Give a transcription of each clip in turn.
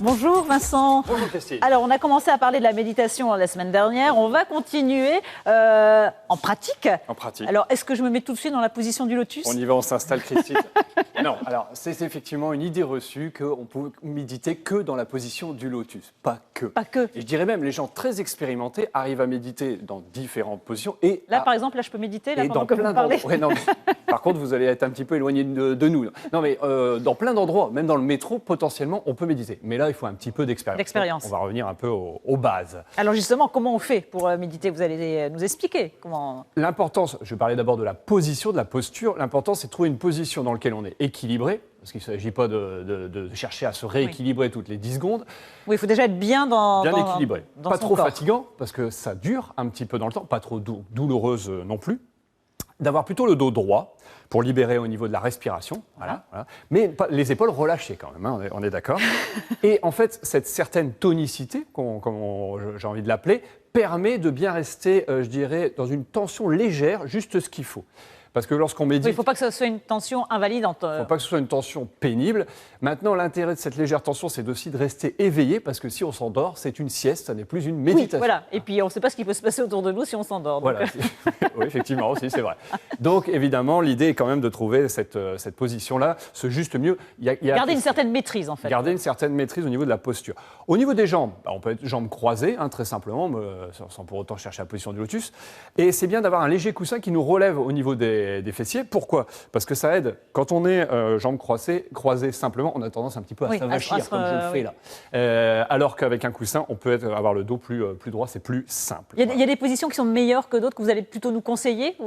Bonjour Vincent. Bonjour Christine. Alors on a commencé à parler de la méditation la semaine dernière, on va continuer en pratique. En pratique. Alors est-ce que je me mets tout de suite dans la position du lotus? On y va, on s'installe Christine. Non, alors c'est effectivement une idée reçue qu'on peut méditer que dans la position du lotus, pas que. Pas que. Et je dirais même, les gens très expérimentés arrivent à méditer dans différentes positions. Et Là par exemple, là je peux méditer là, et pendant dans que vous plein parlez. d'endroits. Ouais, non, mais, par contre, vous allez être un petit peu éloigné de nous. Non, mais dans plein d'endroits, même dans le métro, potentiellement, on peut méditer. Mais là, il faut un petit peu d'expérience. On va revenir un peu aux bases. Alors justement, comment on fait pour méditer? Vous allez nous expliquer comment. L'importance, je vais parler d'abord de la position, de la posture. L'important, c'est de trouver une position dans laquelle on est équilibré. Parce qu'il ne s'agit pas de chercher à se rééquilibrer toutes les 10 secondes. Oui, il faut déjà être bien Bien équilibré. dans Pas son trop corps. fatigant, parce que ça dure un petit peu dans le temps. Pas trop douloureuse non plus. D'avoir plutôt le dos droit pour libérer au niveau de la respiration. Voilà. Mais les épaules relâchées quand même, hein, on est d'accord. Et en fait, cette certaine tonicité, j'ai envie de l'appeler, permet de bien rester, je dirais, dans une tension légère, juste ce qu'il faut. Parce que lorsqu'on médite, Il ne faut pas que ce soit une tension invalidante. il ne faut pas que ce soit une tension pénible. Maintenant, l'intérêt de cette légère tension, c'est aussi de rester éveillé, parce que si on s'endort, c'est une sieste, ça n'est plus une méditation. Oui, voilà. Et puis on ne sait pas ce qui peut se passer autour de nous si on s'endort. Voilà. Oui, effectivement, aussi, c'est vrai. Donc, évidemment, l'idée est quand même de trouver cette position-là, ce juste milieu. Garder une certaine maîtrise, en fait. Garder une certaine maîtrise au niveau de la posture. Au niveau des jambes, on peut être jambes croisées, hein, très simplement, sans pour autant chercher la position du lotus. Et c'est bien d'avoir un léger coussin qui nous relève au niveau des fessiers. Pourquoi? Parce que ça aide. Quand on est jambes croisées simplement, on a tendance un petit peu à s'avachir, comme je le fais là. Alors qu'avec un coussin, on peut avoir le dos plus droit, c'est plus simple. Il y a des positions qui sont meilleures que d'autres que vous allez plutôt nous conseiller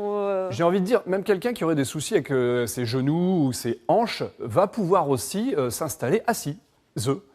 J'ai envie de dire, même quelqu'un qui aurait des soucis avec ses genoux ou ses hanches va pouvoir aussi s'installer assis.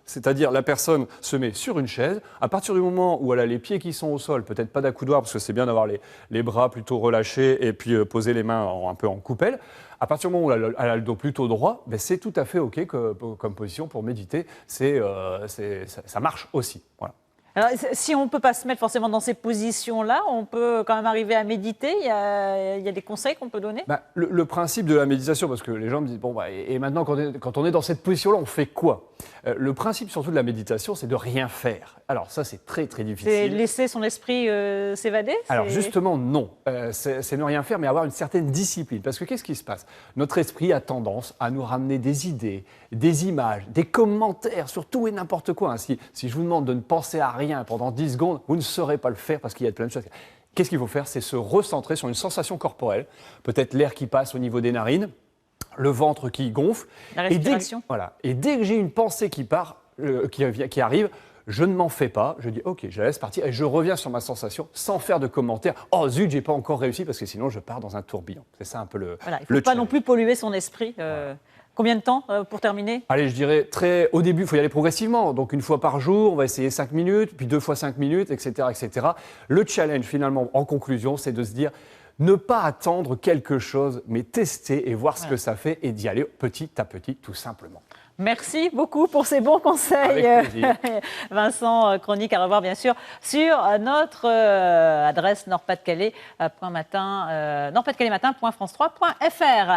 C'est-à-dire la personne se met sur une chaise, à partir du moment où elle a les pieds qui sont au sol, peut-être pas d'accoudoir parce que c'est bien d'avoir les bras plutôt relâchés et puis poser les mains un peu en coupelle, à partir du moment où elle a le dos plutôt droit, ben c'est tout à fait OK comme position pour méditer, ça marche aussi. Voilà. Alors, si on ne peut pas se mettre forcément dans ces positions-là, on peut quand même arriver à méditer. Il y a des conseils qu'on peut donner? Le principe de la méditation, parce que les gens me disent, et maintenant quand on est dans cette position-là, on fait quoi? Le principe surtout de la méditation, c'est de rien faire. Alors ça, c'est très très difficile. C'est laisser son esprit s'évader? Alors justement, non. C'est ne rien faire, mais avoir une certaine discipline. Parce que qu'est-ce qui se passe? Notre esprit a tendance à nous ramener des idées, des images, des commentaires sur tout et n'importe quoi. Si je vous demande de ne penser à rien pendant 10 secondes, vous ne saurez pas le faire parce qu'il y a plein de choses. Qu'est-ce qu'il faut faire? C'est se recentrer sur une sensation corporelle, peut-être l'air qui passe au niveau des narines, le ventre qui gonfle. La respiration. Et dès que j'ai une pensée qui part, qui arrive, je ne m'en fais pas, je dis OK, je la laisse partir et je reviens sur ma sensation sans faire de commentaires. Oh zut, j'ai pas encore réussi parce que sinon je pars dans un tourbillon. C'est ça un peu le. Voilà, il ne faut pas non plus polluer son esprit. Combien de temps pour terminer? Allez, je dirais au début, il faut y aller progressivement. Donc une fois par jour, on va essayer 5 minutes, puis 2 fois 5 minutes, etc., etc. Le challenge finalement, en conclusion, c'est de se dire ne pas attendre quelque chose, mais tester et voir ce que ça fait et d'y aller petit à petit, tout simplement. Merci beaucoup pour ces bons conseils, Vincent Chronique, à revoir bien sûr sur notre adresse nordpasdecalais.matin.france3.fr.